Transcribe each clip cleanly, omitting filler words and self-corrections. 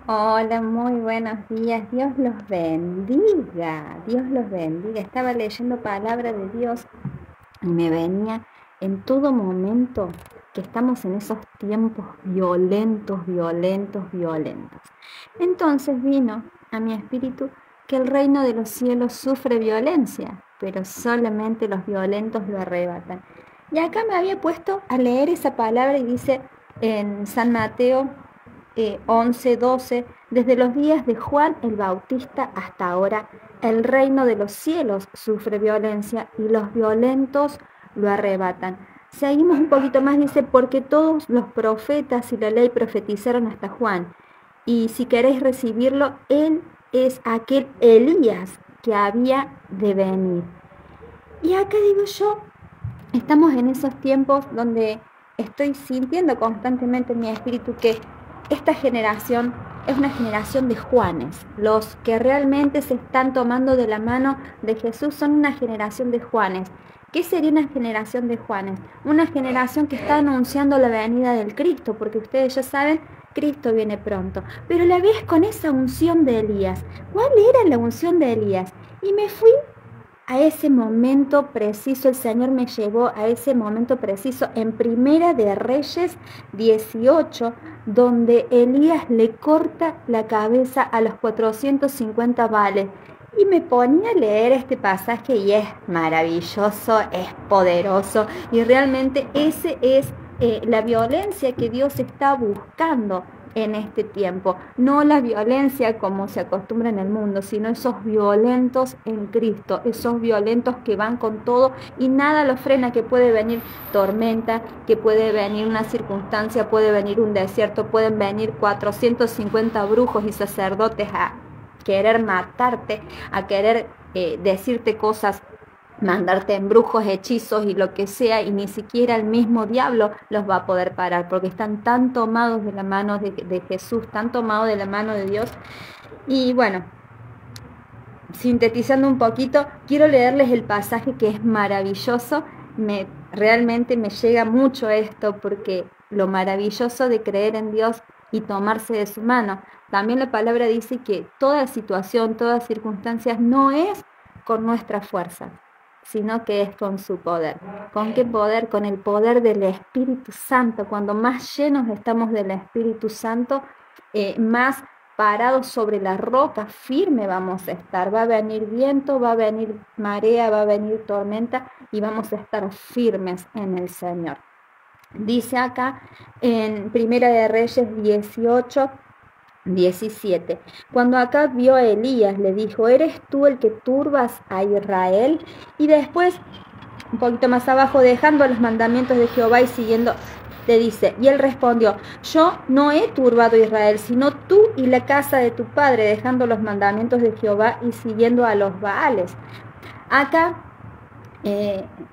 Hola, muy buenos días. Dios los bendiga. Dios los bendiga. Estaba leyendo palabra de Dios y me venía en todo momento que estamos en esos tiempos violentos, violentos, violentos. Entonces vino a mi espíritu que el reino de los cielos sufre violencia, pero solamente los violentos lo arrebatan. Y acá me había puesto a leer esa palabra y dice en San Mateo 11, 12, desde los días de Juan el Bautista hasta ahora, el reino de los cielos sufre violencia y los violentos lo arrebatan. Seguimos un poquito más, dice, porque todos los profetas y la ley profetizaron hasta Juan. Y si queréis recibirlo, él es aquel Elías que había de venir. Y acá digo yo, estamos en esos tiempos donde estoy sintiendo constantemente en mi espíritu que esta generación es una generación de Juanes. Los que realmente se están tomando de la mano de Jesús son una generación de Juanes. ¿Qué sería una generación de Juanes? Una generación que está anunciando la venida del Cristo, porque ustedes ya saben, Cristo viene pronto. Pero la vez con esa unción de Elías. ¿Cuál era la unción de Elías? Y me fui a ese momento preciso, el Señor me llevó a ese momento preciso en Primera de Reyes 18, donde Elías le corta la cabeza a los 450 vales. Y me ponía a leer este pasaje y es maravilloso, es poderoso y realmente ese es la violencia que Dios está buscando en este tiempo, no la violencia como se acostumbra en el mundo, sino esos violentos en Cristo, esos violentos que van con todo y nada los frena, que puede venir tormenta, que puede venir una circunstancia, puede venir un desierto, pueden venir 450 brujos y sacerdotes a querer matarte, a querer decirte cosas, mandarte embrujos, hechizos y lo que sea, y ni siquiera el mismo diablo los va a poder parar, porque están tan tomados de la mano de Jesús, tan tomados de la mano de Dios. Y bueno, sintetizando un poquito, quiero leerles el pasaje que es maravilloso. Realmente me llega mucho esto, porque lo maravilloso de creer en Dios y tomarse de su mano. También la palabra dice que toda situación, todas circunstancias no es con nuestra fuerza, sino que es con su poder. ¿Con qué poder? Con el poder del Espíritu Santo. Cuando más llenos estamos del Espíritu Santo, más parados sobre la roca firme vamos a estar. Va a venir viento, va a venir marea, va a venir tormenta y vamos a estar firmes en el Señor. Dice acá en Primera de Reyes 18, 17. Cuando Acab vio a Elías, le dijo: ¿eres tú el que turbas a Israel? Y después, un poquito más abajo, dejando los mandamientos de Jehová y siguiendo, le dice, y él respondió: yo no he turbado a Israel, sino tú y la casa de tu padre, dejando los mandamientos de Jehová y siguiendo a los Baales. Acá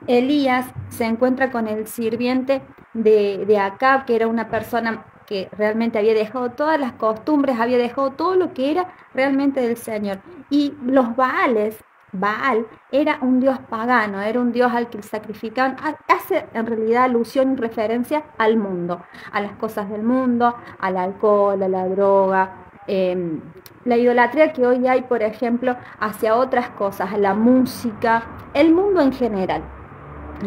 Elías se encuentra con el sirviente de Acab, que era una persona que realmente había dejado todas las costumbres, había dejado todo lo que era realmente del Señor. Y los Baales, Baal era un dios pagano, era un dios al que sacrificaban, hace en realidad alusión y referencia al mundo, a las cosas del mundo, al alcohol, a la droga, la idolatría que hoy hay, por ejemplo, hacia otras cosas, a la música, el mundo en general.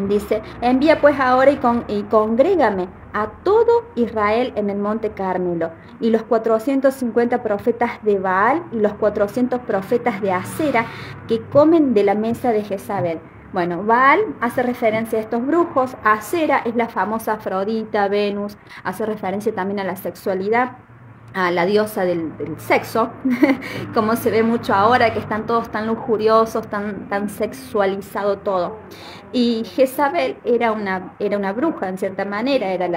Dice: envía pues ahora y congrégame a todo Israel en el monte Carmelo, y los 450 profetas de Baal y los 400 profetas de Acera que comen de la mesa de Jezabel. Bueno, Baal hace referencia a estos brujos, Acera es la famosa Afrodita, Venus, hace referencia también a la sexualidad, a la diosa del sexo, como se ve mucho ahora, que están todos tan lujuriosos, tan sexualizado todo. Y Jezabel era una bruja, en cierta manera, era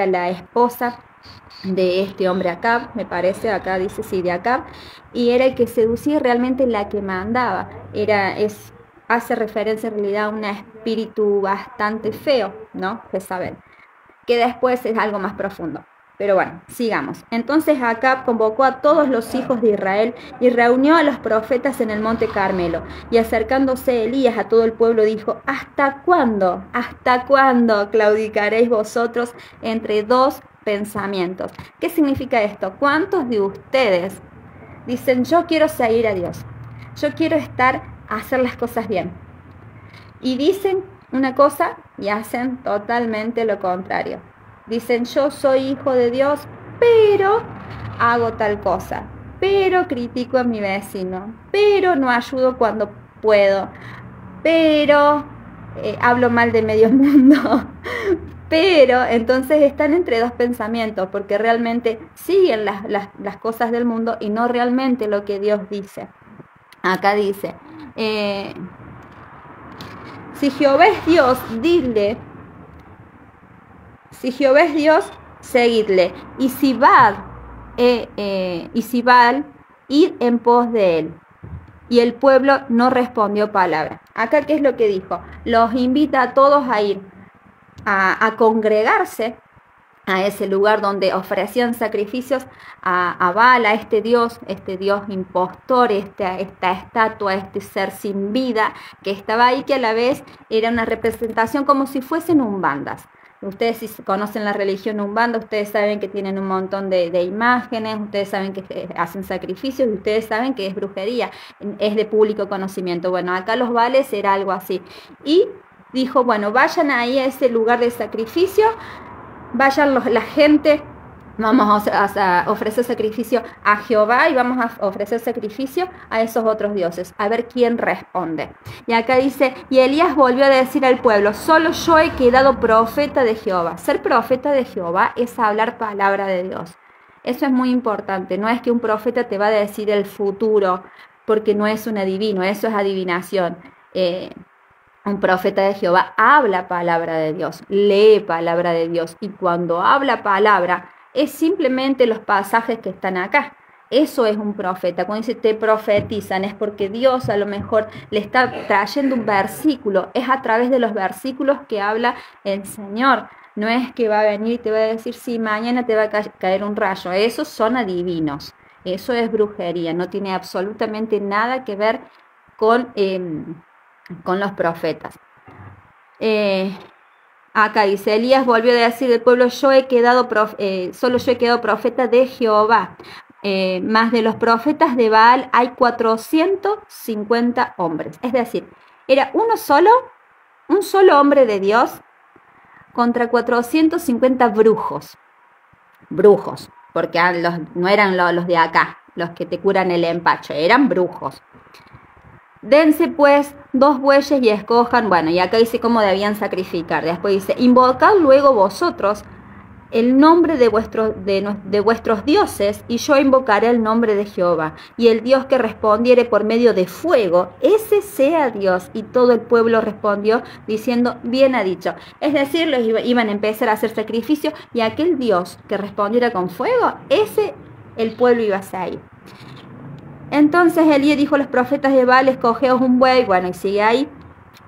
la esposa de este hombre Acab, me parece, acá dice sí, de Acab, y era el que seducía, realmente la que mandaba. Hace referencia en realidad a un espíritu bastante feo, ¿no? Jezabel, que después es algo más profundo. Pero bueno, sigamos. Entonces Acab convocó a todos los hijos de Israel y reunió a los profetas en el monte Carmelo. Y acercándose Elías a todo el pueblo dijo: ¿hasta cuándo claudicaréis vosotros entre dos pensamientos. ¿Qué significa esto? ¿Cuántos de ustedes dicen, yo quiero seguir a Dios, yo quiero hacer las cosas bien? Y dicen una cosa y hacen totalmente lo contrario. Dicen, yo soy hijo de Dios, pero hago tal cosa, pero critico a mi vecino, pero no ayudo cuando puedo, pero hablo mal de medio mundo. Pero entonces están entre dos pensamientos, porque realmente siguen las cosas del mundo y no realmente lo que Dios dice. Acá dice, si Jehová es Dios, dile, si Jehová es Dios, seguidle, y si Baal, id en pos de él. Y el pueblo no respondió palabra. Acá, ¿qué es lo que dijo? Los invita a todos a ir a congregarse a ese lugar donde ofrecían sacrificios a Baal, a este Dios impostor, esta estatua, este ser sin vida que estaba ahí, que a la vez era una representación como si fuesen umbandas. Ustedes, si conocen la religión umbanda, ustedes saben que tienen un montón de imágenes, ustedes saben que hacen sacrificios y ustedes saben que es brujería, es de público conocimiento. Bueno, acá los Baales era algo así. Y dijo, bueno, vayan ahí a ese lugar de sacrificio, vayan la gente, vamos a ofrecer sacrificio a Jehová y vamos a ofrecer sacrificio a esos otros dioses, a ver quién responde. Y acá dice, y Elías volvió a decir al pueblo, solo yo he quedado profeta de Jehová. Ser profeta de Jehová es hablar palabra de Dios. Eso es muy importante, no es que un profeta te va a decir el futuro, porque no es un adivino, eso es adivinación. Un profeta de Jehová habla palabra de Dios, lee palabra de Dios, y cuando habla palabra es simplemente los pasajes que están acá. Eso es un profeta. Cuando dice te profetizan es porque Dios a lo mejor le está trayendo un versículo, es a través de los versículos que habla el Señor. No es que va a venir y te va a decir, sí, mañana te va a caer un rayo. Esos son adivinos, eso es brujería, no tiene absolutamente nada que ver con los profetas. Acá dice, Elías volvió a decir del pueblo, solo yo he quedado profeta de Jehová. Más de los profetas de Baal hay 450 hombres. Es decir, era un solo hombre de Dios contra 450 brujos. Brujos, porque no eran los de acá, los que te curan el empacho, eran brujos. Dense pues 2 bueyes y escojan, bueno, y acá dice cómo debían sacrificar. Después dice, invocad luego vosotros el nombre de vuestros dioses, y yo invocaré el nombre de Jehová. Y el Dios que respondiere por medio de fuego, ese sea Dios. Y todo el pueblo respondió diciendo, bien ha dicho. Es decir, los iban a empezar a hacer sacrificios, y aquel Dios que respondiera con fuego, ese el pueblo iba a seguir. Entonces Elías dijo a los profetas de Baal, escogeos un buey, bueno, y sigue ahí.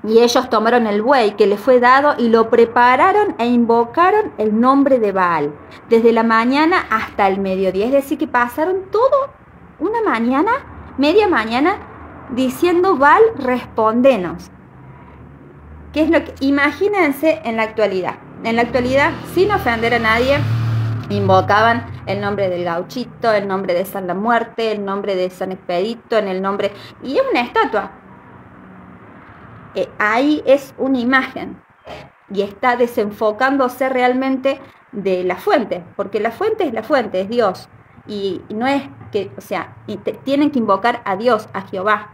Y ellos tomaron el buey que les fue dado y lo prepararon e invocaron el nombre de Baal, desde la mañana hasta el mediodía. Es decir, que pasaron todo una mañana, media mañana, diciendo, Baal, respóndenos. ¿Qué es lo que? Imagínense en la actualidad. En la actualidad, sin ofender a nadie, invocaban el nombre del gauchito, el nombre de San la Muerte, el nombre de San Expedito, en el nombre... Y es una estatua. Ahí es una imagen. Y está desenfocándose realmente de la fuente. Porque la fuente, es Dios. Y no es que, o sea, tienen que invocar a Dios, a Jehová.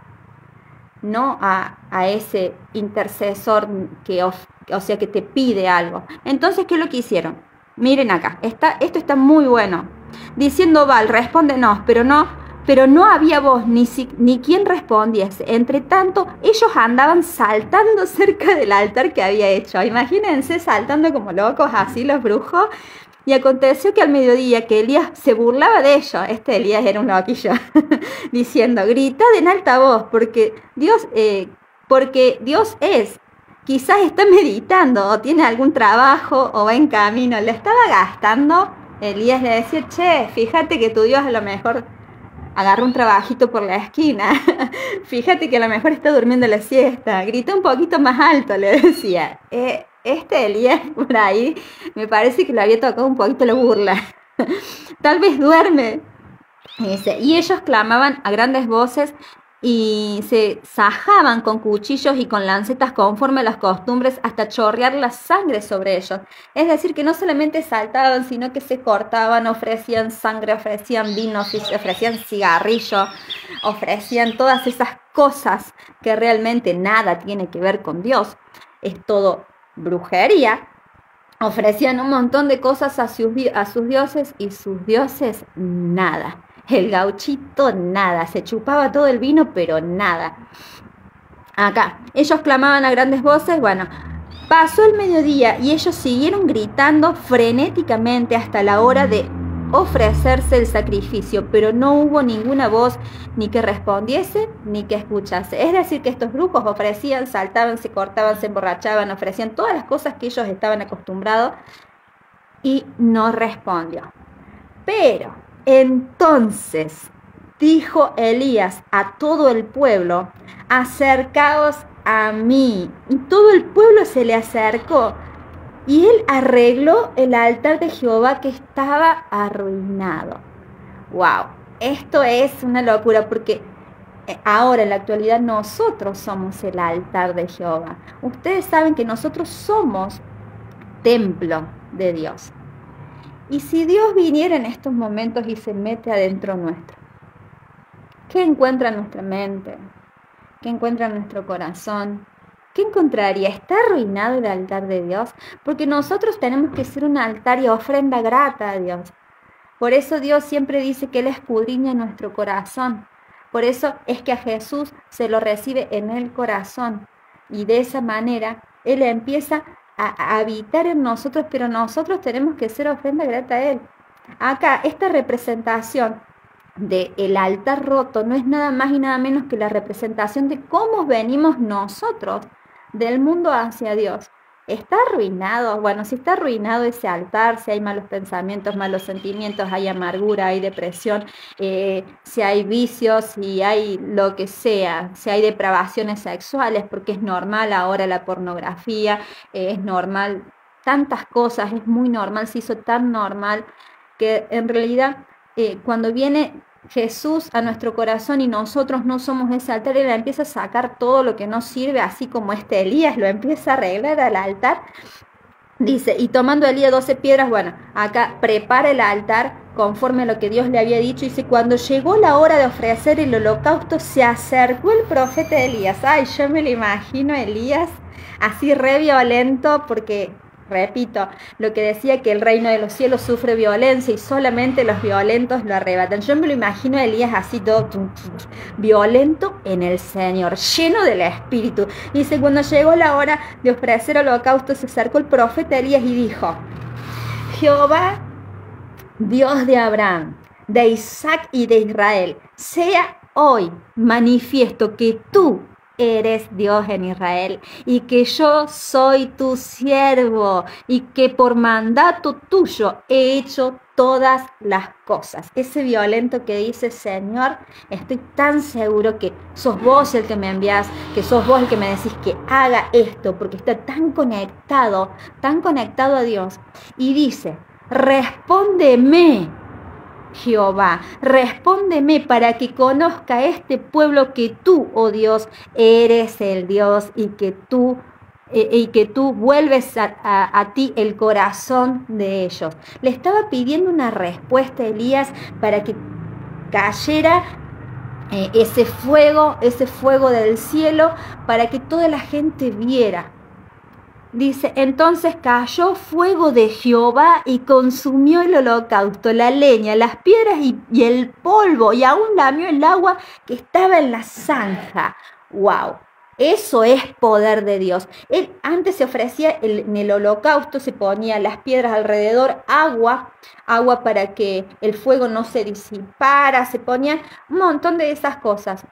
No a ese intercesor que te pide algo. Entonces, ¿qué es lo que hicieron? Miren acá, esto está muy bueno. Diciendo Baal, respóndenos, pero no había voz ni quien respondiese. Entre tanto, ellos andaban saltando cerca del altar que había hecho. Imagínense saltando como locos, así los brujos. Y aconteció que al mediodía que Elías se burlaba de ellos, Elías era un loquillo, diciendo, gritad en alta voz, porque Dios es. Quizás está meditando o tiene algún trabajo o va en camino. Le estaba gastando. Elías le decía, che, fíjate que tu Dios a lo mejor agarra un trabajito por la esquina. Fíjate que a lo mejor está durmiendo la siesta. Grita un poquito más alto, le decía. este Elías por ahí me parece que le había tocado un poquito la burla. Tal vez duerme. Y ellos clamaban a grandes voces y se sajaban con cuchillos y con lancetas conforme a las costumbres hasta chorrear la sangre sobre ellos. Es decir, que no solamente saltaban, sino que se cortaban, ofrecían sangre, ofrecían vino, ofrecían cigarrillo, ofrecían todas esas cosas que realmente nada tiene que ver con Dios. Es todo brujería. Ofrecían un montón de cosas a sus dioses y sus dioses nada. El gauchito nada, se chupaba todo el vino, pero nada. Acá, ellos clamaban a grandes voces, bueno, pasó el mediodía y ellos siguieron gritando frenéticamente hasta la hora de ofrecerse el sacrificio, pero no hubo ninguna voz ni que respondiese ni que escuchase. Es decir, que estos grupos ofrecían, saltaban, se cortaban, se emborrachaban, ofrecían todas las cosas que ellos estaban acostumbrados y no respondió. Pero entonces dijo Elías a todo el pueblo: acercaos a mí. Y todo el pueblo se le acercó. Y él arregló el altar de Jehová que estaba arruinado. ¡Wow! Esto es una locura porque ahora en la actualidad nosotros somos el altar de Jehová. Ustedes saben que nosotros somos templo de Dios. Y si Dios viniera en estos momentos y se mete adentro nuestro, ¿qué encuentra en nuestra mente? ¿Qué encuentra en nuestro corazón? ¿Qué encontraría? ¿Está arruinado el altar de Dios? Porque nosotros tenemos que ser un altar y ofrenda grata a Dios. Por eso Dios siempre dice que Él escudriña nuestro corazón. Por eso es que a Jesús se lo recibe en el corazón. Y de esa manera Él empieza a habitar en nosotros, pero nosotros tenemos que ser ofrenda grata a Él. Acá, esta representación del altar roto no es nada más y nada menos que la representación de cómo venimos nosotros del mundo hacia Dios. ¿Está arruinado? Bueno, si está arruinado ese altar, si hay malos pensamientos, malos sentimientos, hay amargura, hay depresión, si hay vicios, si hay lo que sea, si hay depravaciones sexuales, porque es normal ahora la pornografía, es normal tantas cosas, es muy normal, se hizo tan normal que en realidad cuando viene Jesús a nuestro corazón y nosotros no somos ese altar, Él empieza a sacar todo lo que no sirve, así como este Elías lo empieza a arreglar al altar. Dice, y tomando Elías 12 piedras, bueno, acá prepara el altar conforme a lo que Dios le había dicho. Dice, cuando llegó la hora de ofrecer el holocausto, se acercó el profeta Elías. Ay, yo me lo imagino Elías así re violento, porque repito, lo que decía que el reino de los cielos sufre violencia y solamente los violentos lo arrebatan. Yo me lo imagino a Elías así todo violento en el Señor, lleno del Espíritu. Dice, cuando llegó la hora de ofrecer holocausto, se acercó el profeta Elías y dijo: Jehová, Dios de Abraham, de Isaac y de Israel, sea hoy manifiesto que tú eres Dios en Israel y que yo soy tu siervo y que por mandato tuyo he hecho todas las cosas. Ese violento que dice: Señor, estoy tan seguro que sos vos el que me envías, que sos vos el que me decís que haga esto, porque está tan conectado a Dios. Y dice: respóndeme, Jehová, respóndeme para que conozca este pueblo que tú, oh Dios, eres el Dios y que tú vuelves a ti el corazón de ellos. Le estaba pidiendo una respuesta a Elías para que cayera ese fuego del cielo, para que toda la gente viera. Dice, entonces cayó fuego de Jehová y consumió el holocausto, la leña, las piedras y el polvo, y aún lamió el agua que estaba en la zanja. ¡Wow! Eso es poder de Dios. Él antes se ofrecía en el holocausto, se ponía las piedras alrededor, agua para que el fuego no se disipara, se ponía un montón de esas cosas.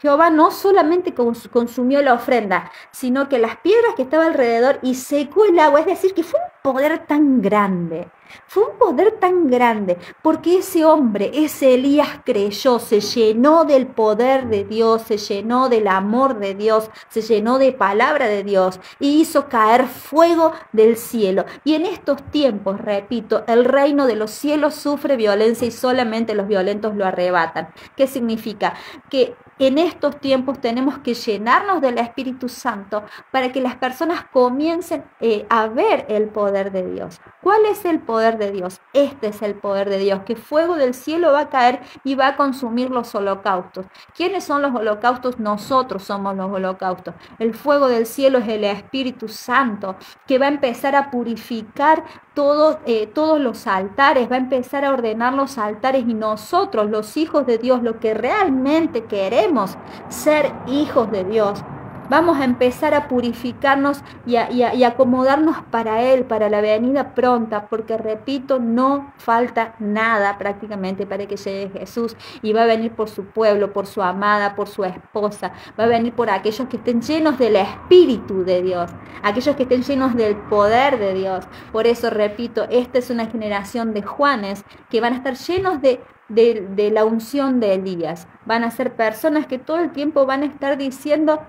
Jehová no solamente consumió la ofrenda, sino que las piedras que estaban alrededor y secó el agua, es decir, que fue un poder tan grande. Fue un poder tan grande porque ese hombre, ese Elías creyó, se llenó del poder de Dios, se llenó del amor de Dios, se llenó de palabra de Dios y hizo caer fuego del cielo. Y en estos tiempos, repito, el reino de los cielos sufre violencia y solamente los violentos lo arrebatan. ¿Qué significa? Que en estos tiempos tenemos que llenarnos del Espíritu Santo para que las personas comiencen a ver el poder de Dios. ¿Cuál es el poder de Dios? Este es el poder de Dios, que fuego del cielo va a caer y va a consumir los holocaustos. ¿Quiénes son los holocaustos? Nosotros somos los holocaustos. El fuego del cielo es el Espíritu Santo, que va a empezar a purificar todos los altares, va a empezar a ordenar los altares y nosotros, los hijos de Dios, lo que realmente queremos, ser hijos de Dios, vamos a empezar a purificarnos y acomodarnos para Él, para la venida pronta, porque repito, no falta nada prácticamente para que llegue Jesús y va a venir por su pueblo, por su amada, por su esposa, va a venir por aquellos que estén llenos del Espíritu de Dios, aquellos que estén llenos del poder de Dios. Por eso repito, esta es una generación de Juanes que van a estar llenos de la unción de Elías. Van a ser personas que todo el tiempo van a estar diciendo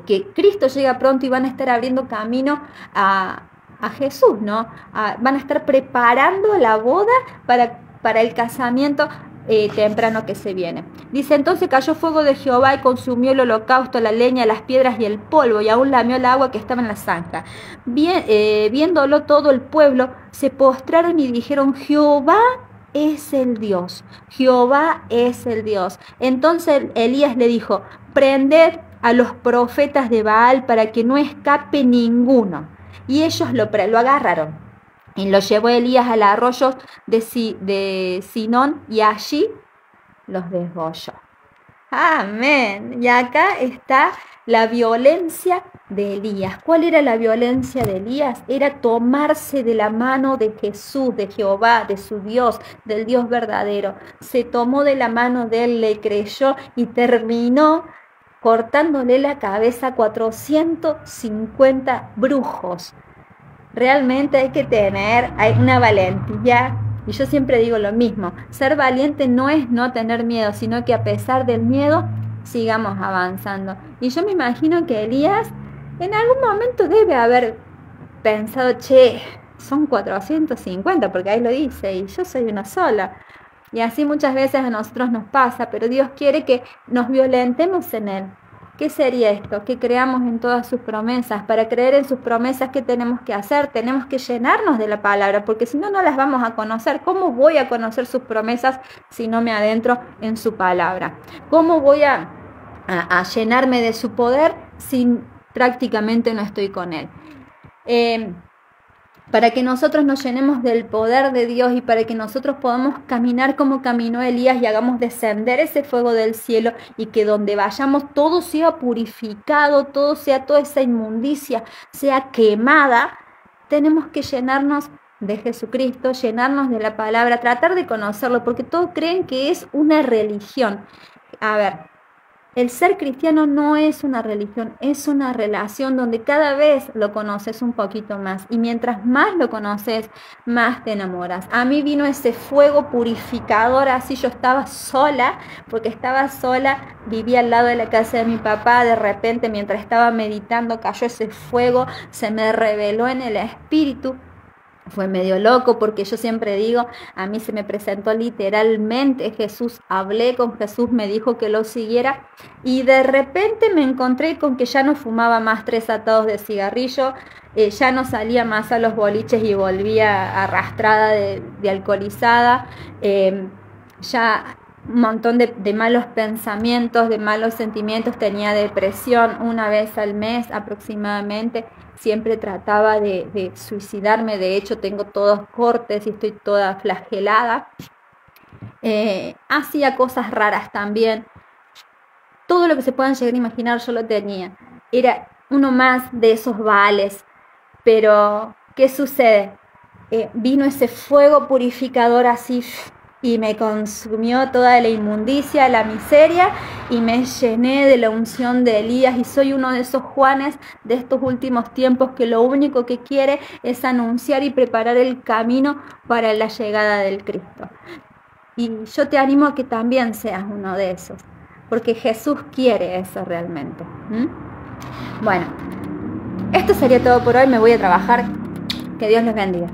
que Cristo llega pronto y van a estar abriendo camino a Jesús, ¿no? Van a estar preparando la boda para el casamiento temprano que se viene. Dice, entonces cayó fuego de Jehová y consumió el holocausto, la leña, las piedras y el polvo, y aún lamió el agua que estaba en la zanja. Viéndolo todo el pueblo, se postraron y dijeron, Jehová es el Dios, Jehová es el Dios. Entonces Elías le dijo, prended a los profetas de Baal para que no escape ninguno. Y ellos lo agarraron. Y lo llevó Elías al arroyo de Sinón y allí los desgolló. Amén. Y acá está la violencia de Elías. ¿Cuál era la violencia de Elías? Era tomarse de la mano de Jesús, de Jehová, de su Dios, del Dios verdadero. Se tomó de la mano de él, le creyó y terminó cortándole la cabeza a 450 brujos. Realmente hay que tener una valentía, y yo siempre digo lo mismo, ser valiente no es no tener miedo, sino que a pesar del miedo sigamos avanzando. Y yo me imagino que Elías en algún momento debe haber pensado, che, son 450, porque ahí lo dice, y yo soy una sola. Y así muchas veces a nosotros nos pasa, pero Dios quiere que nos violentemos en Él. ¿Qué sería esto? Que creamos en todas sus promesas. Para creer en sus promesas, ¿qué tenemos que hacer? Tenemos que llenarnos de la palabra, porque si no, no las vamos a conocer. ¿Cómo voy a conocer sus promesas si no me adentro en su palabra? ¿Cómo voy a llenarme de su poder si prácticamente no estoy con Él? Para que nosotros nos llenemos del poder de Dios y para que nosotros podamos caminar como caminó Elías y hagamos descender ese fuego del cielo y que donde vayamos todo sea purificado, toda esa inmundicia sea quemada, tenemos que llenarnos de Jesucristo, llenarnos de la palabra, tratar de conocerlo, porque todos creen que es una religión. A ver, el ser cristiano no es una religión, es una relación donde cada vez lo conoces un poquito más y mientras más lo conoces, más te enamoras. A mí vino ese fuego purificador, así yo estaba sola, porque estaba sola, vivía al lado de la casa de mi papá, de repente mientras estaba meditando cayó ese fuego, se me reveló en el espíritu. Fue medio loco porque yo siempre digo, a mí se me presentó literalmente Jesús, hablé con Jesús, me dijo que lo siguiera y de repente me encontré con que ya no fumaba más 3 atados de cigarrillo, ya no salía más a los boliches y volvía arrastrada de alcoholizada, ya un montón de malos pensamientos, de malos sentimientos, tenía depresión 1 vez al mes aproximadamente, siempre trataba de suicidarme, de hecho tengo todos cortes y estoy toda flagelada, hacía cosas raras también, todo lo que se puedan llegar a imaginar yo lo tenía, era uno más de esos vales, pero ¿qué sucede? Vino ese fuego purificador así y me consumió toda la inmundicia, la miseria y me llené de la unción de Elías y soy uno de esos Juanes de estos últimos tiempos que lo único que quiere es anunciar y preparar el camino para la llegada del Cristo. Y yo te animo a que también seas uno de esos, porque Jesús quiere eso realmente. Bueno, esto sería todo por hoy, me voy a trabajar. Que Dios los bendiga.